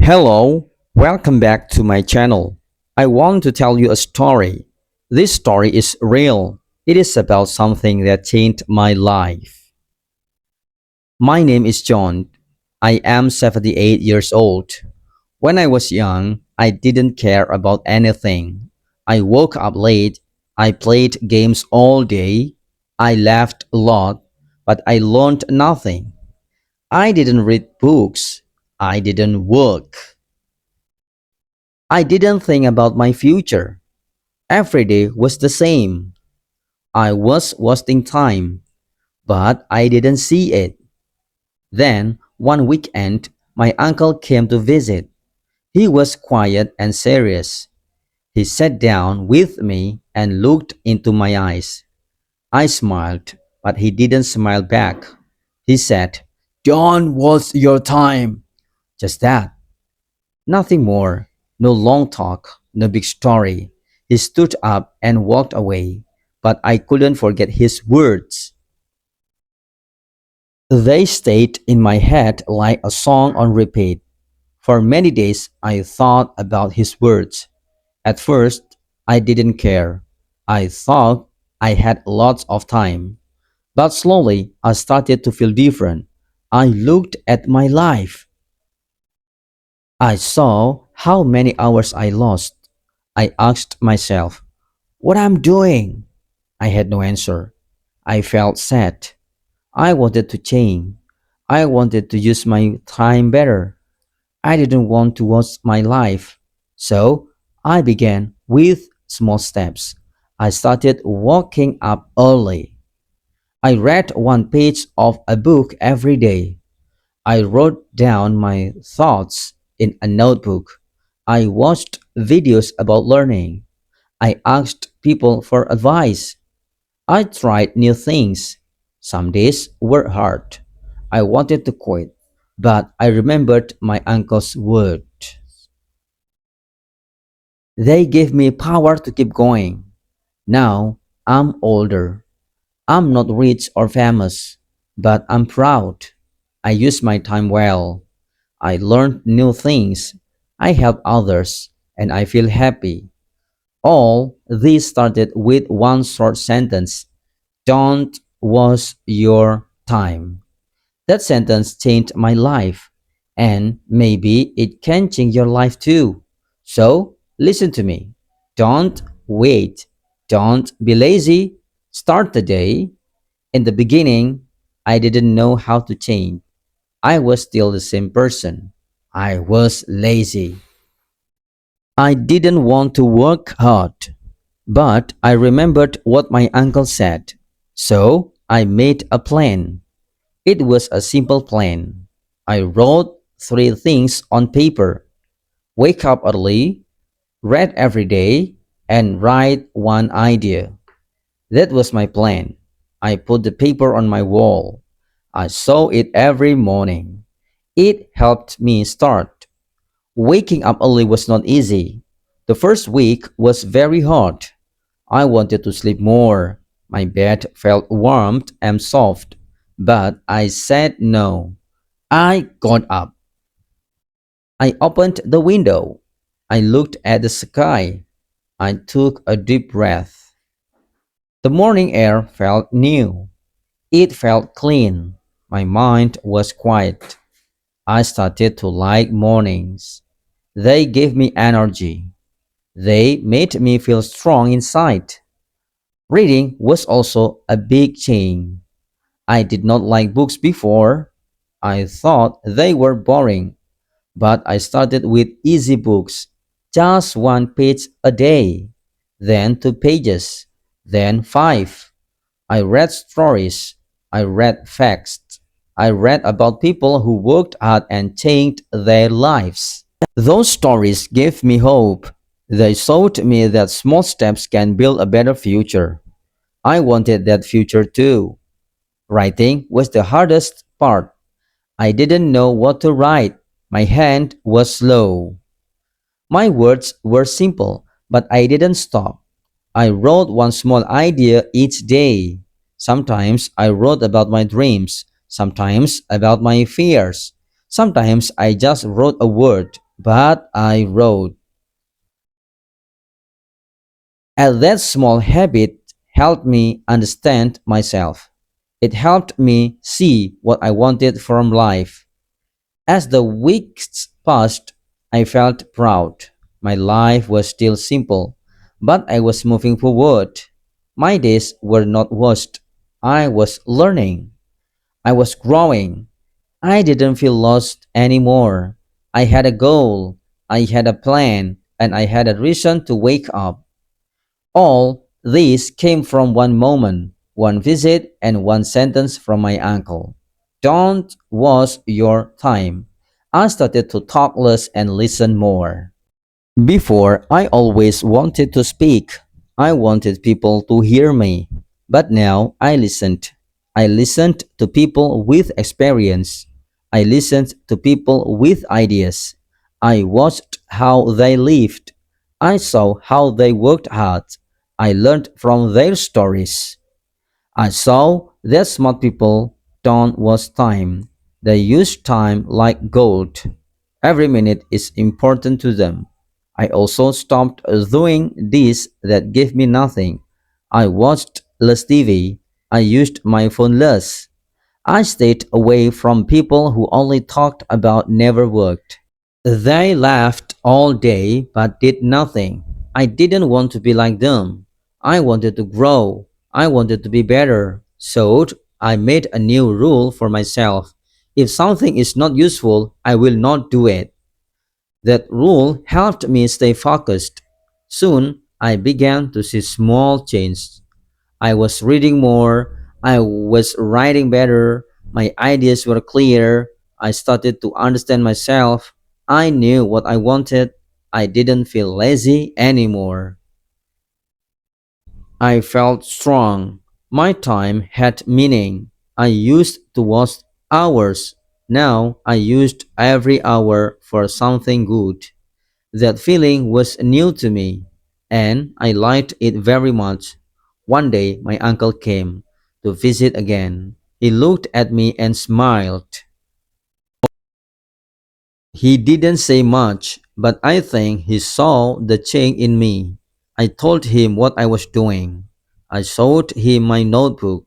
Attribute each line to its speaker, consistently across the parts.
Speaker 1: Hello, welcome back to my channel. I want to tell you a story. This story is real. It is about something that changed my life. My name is John. I am 78 years old. When I was young, I didn't care about anything. I woke up late. I played games all day. I laughed a lot, but I learned nothing. I didn't read books. I didn't work. I didn't think about my future. Every day was the same. I was wasting time, but I didn't see it. Then, one weekend, my uncle came to visit. He was quiet and serious. He sat down with me and looked into my eyes. I smiled, but he didn't smile back. He said, "Don't waste your time." Just that. Nothing more. No long talk, no big story. He stood up and walked away, but I couldn't forget his words. They stayed in my head like a song on repeat. For many days, I thought about his words. At first, I didn't care. I thought I had lots of time. But slowly, I started to feel different. I looked at my life. I saw how many hours I lost. I asked myself, what I'm doing? I had no answer. I felt sad. I wanted to change. I wanted to use my time better. I didn't want to waste my life. So I began with small steps. I started waking up early. I read one page of a book every day. I wrote down my thoughts in a notebook. I watched videos about learning. I asked people for advice. I tried new things. Some days were hard. I wanted to quit, but I remembered my uncle's word. They gave me power to keep going. Now I'm older. I'm not rich or famous, but I'm proud. I use my time well. I learned new things. I help others, and I feel happy. All this started with one short sentence: don't waste your time. That sentence changed my life, and maybe it can change your life too. So, listen to me. Don't wait. Don't be lazy. Start the day. In the beginning, I didn't know how to change. I was still the same person. I was lazy. I didn't want to work hard. But I remembered what my uncle said. So I made a plan. It was a simple plan. I wrote three things on paper: wake up early, read every day, and write one idea. That was my plan. I put the paper on my wall. I saw it every morning. It helped me start. Waking up early was not easy. The first week was very hard. I wanted to sleep more. My bed felt warm and soft, but I said no. I got up. I opened the window. I looked at the sky. I took a deep breath. The morning air felt new. It felt clean. My mind was quiet. I started to like mornings. They gave me energy. They made me feel strong inside. Reading was also a big change. I did not like books before. I thought they were boring, but I started with easy books, just one page a day, then two pages, then five. I read stories, I read facts, I read about people who worked hard and changed their lives. Those stories gave me hope. They showed me that small steps can build a better future. I wanted that future too. Writing was the hardest part. I didn't know what to write. My hand was slow. My words were simple, but I didn't stop. I wrote one small idea each day. Sometimes I wrote about my dreams, sometimes about my fears. Sometimes I just wrote a word. but I wrote. And that small habit helped me understand myself. It helped me see what I wanted from life. As the weeks passed, I felt proud. My life was still simple, but I was moving forward. My days were not wasted. I was learning. I was growing. I didn't feel lost anymore. I had a goal. I had a plan, and I had a reason to wake up. All this came from one moment, one visit, and one sentence from my uncle. Don't waste your time. I started to talk less and listen more. Before, I always wanted to speak. I wanted people to hear me. But now I listened. I listened to people with experience. I listened to people with ideas. I watched how they lived. I saw how they worked hard. I learned from their stories. I saw that smart people don't waste time. They use time like gold. Every minute is important to them. I also stopped doing this that gave me nothing. I watched less TV. I used my phone less. I stayed away from people who only talked about never worked. They laughed all day but did nothing. I didn't want to be like them. I wanted to grow. I wanted to be better. So I made a new rule for myself. If something is not useful, I will not do it. That rule helped me stay focused. Soon, I began to see small changes. I was reading more, I was writing better, my ideas were clear, I started to understand myself, I knew what I wanted, I didn't feel lazy anymore. I felt strong. My time had meaning. I used to waste hours. Now I used every hour for something good. That feeling was new to me, and I liked it very much. One day, my uncle came to visit again. He looked at me and smiled. He didn't say much, but I think he saw the change in me. I told him what I was doing. I showed him my notebook.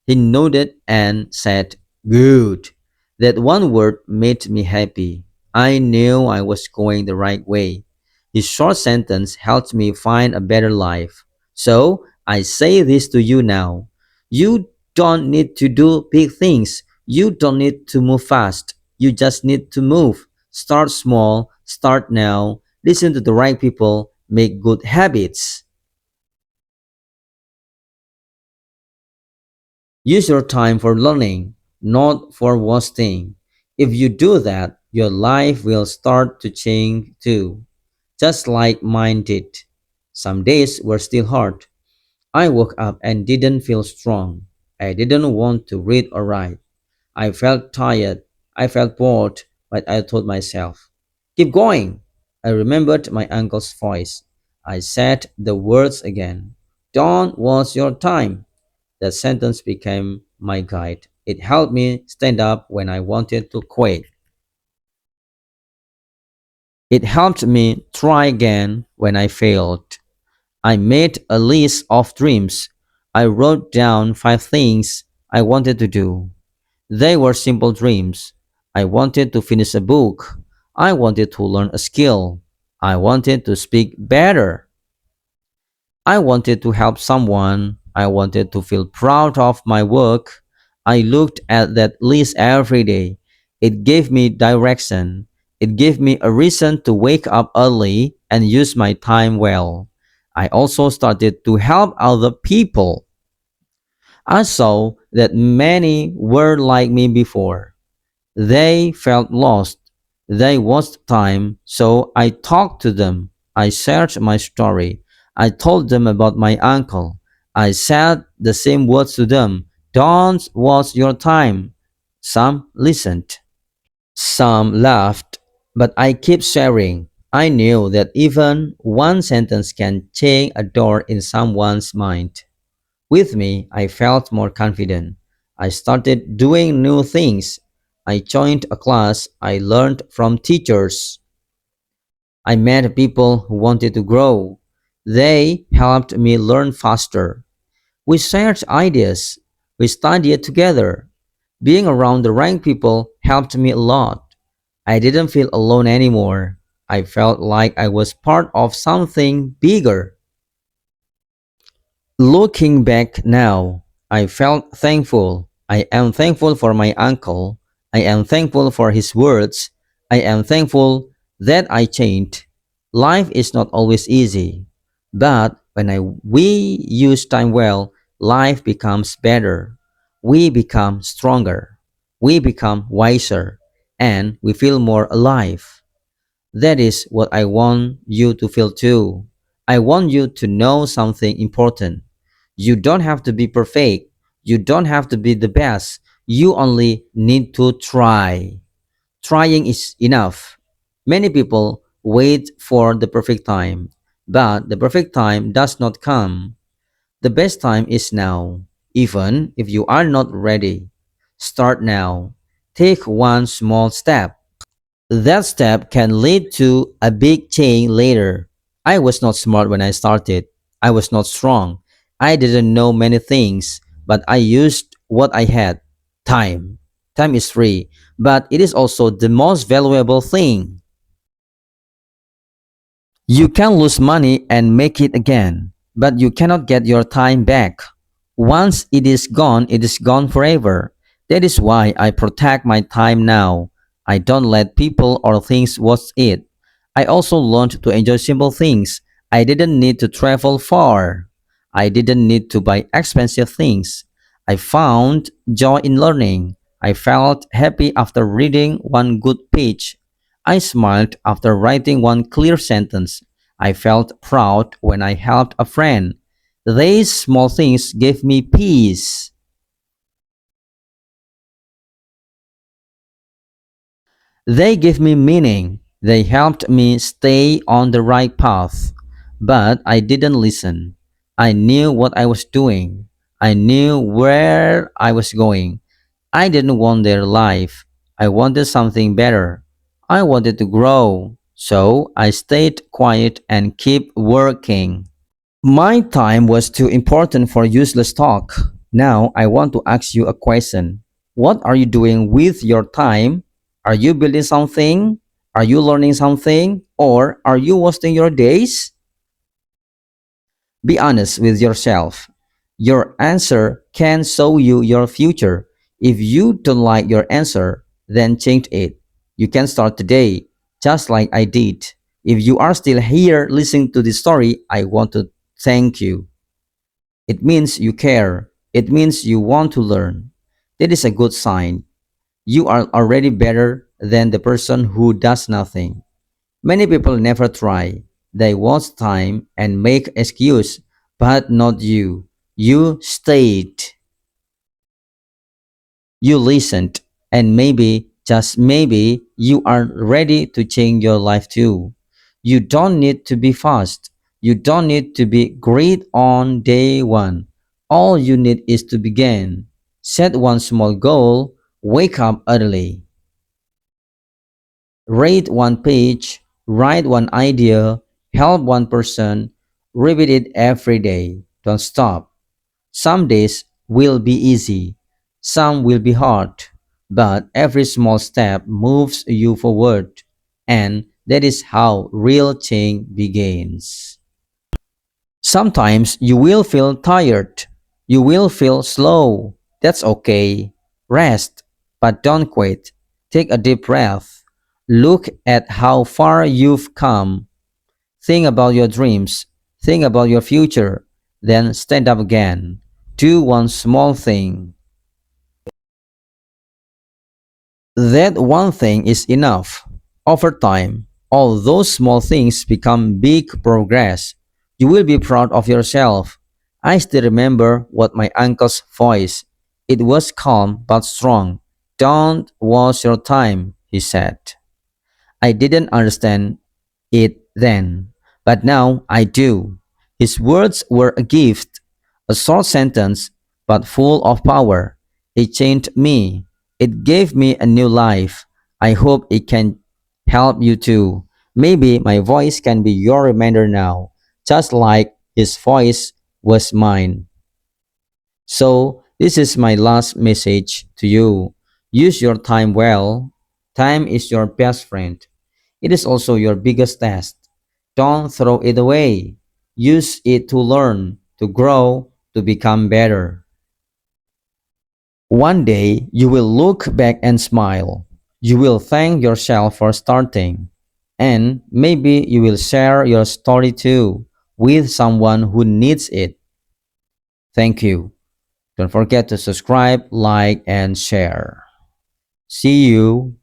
Speaker 1: He nodded and said, "Good." That one word made me happy. I knew I was going the right way. His short sentence helped me find a better life. So I say this to you now. You don't need to do big things. You don't need to move fast. You just need to move. Start small, start now, listen to the right people, make good habits. Use your time for learning, not for wasting. If you do that, your life will start to change too, just like mine did. Some days were still hard. I woke up and didn't feel strong. I didn't want to read or write. I felt tired. I felt bored, but I told myself, "Keep going." I remembered my uncle's voice. I said the words again. "Don't waste your time." That sentence became my guide. It helped me stand up when I wanted to quit. It helped me try again when I failed. I made a list of dreams. I wrote down 5 things I wanted to do. They were simple dreams. I wanted to finish a book. I wanted to learn a skill. I wanted to speak better. I wanted to help someone. I wanted to feel proud of my work. I looked at that list every day. It gave me direction. It gave me a reason to wake up early and use my time well. I also started to help other people. I saw that many were like me before. They felt lost. They watched time, so I talked to them. I shared my story. I told them about my uncle. I said the same words to them. Don't waste your time. Some listened. Some laughed, but I kept sharing. I knew that even one sentence can change a door in someone's mind. With me, I felt more confident. I started doing new things. I joined a class. I learned from teachers. I met people who wanted to grow. They helped me learn faster. We shared ideas. We studied together. Being around the right people helped me a lot. I didn't feel alone anymore. I felt like I was part of something bigger. Looking back now, I felt thankful. I am thankful for my uncle. I am thankful for his words. I am thankful that I changed. Life is not always easy, but we use time well, life becomes better. We become stronger. We become wiser, and we feel more alive. That is what I want you to feel too. I want you to know something important. You don't have to be perfect. You don't have to be the best. You only need to try. Trying is enough. Many people wait for the perfect time, but the perfect time does not come. The best time is now. Even if you are not ready, start now. Take one small step. That step can lead to a big change later. I was not smart when I started. I was not strong. I didn't know many things, but I used what I had. Time. Time is free, but it is also the most valuable thing. You can lose money and make it again, but you cannot get your time back. Once it is gone forever. That is why I protect my time now. I don't let people or things waste it. I also learned to enjoy simple things. I didn't need to travel far. I didn't need to buy expensive things. I found joy in learning. I felt happy after reading one good page. I smiled after writing one clear sentence. I felt proud when I helped a friend. These small things gave me peace. They gave me meaning. They helped me stay on the right path. But I didn't listen. I knew what I was doing. I knew where I was going. I didn't want their life. I wanted something better. I wanted to grow. So I stayed quiet and keep working. My time was too important for useless talk. Now I want to ask you a question. What are you doing with your time? Are you building something? Are you learning something? Or are you wasting your days? Be honest with yourself. Your answer can show you your future. If you don't like your answer, then change it. You can start today, just like I did. If you are still here listening to this story, I want to thank you. It means you care. It means you want to learn. That is a good sign. You are already better than the person who does nothing. Many people never try. They waste time and make excuse, but not you. You stayed. You listened, and maybe, just maybe, you are ready to change your life too. You don't need to be fast. You don't need to be great on day one. All you need is to begin. Set one small goal, wake up early, read one page, write one idea, help one person, repeat it every day. Don't stop. Some days will be easy, some will be hard, but every small step moves you forward, and that is how real change begins. Sometimes you will feel tired, you will feel slow. That's okay. Rest, but don't quit. Take a deep breath. Look at how far you've come. Think about your dreams. Think about your future. Then stand up again. Do one small thing. That one thing is enough. Over time, all those small things become big progress. You will be proud of yourself. I still remember what my uncle's voice. It was calm but strong. Don't waste your time, he said. I didn't understand it then, but now I do. His words were a gift, a short sentence, but full of power. It changed me. It gave me a new life. I hope it can help you too. Maybe my voice can be your reminder now, just like his voice was mine. So, this is my last message to you. Use your time well. Time is your best friend. It is also your biggest test. Don't throw it away. Use it to learn, to grow, to become better. One day, you will look back and smile. You will thank yourself for starting. And maybe you will share your story too with someone who needs it. Thank you. Don't forget to subscribe, like, and share. See you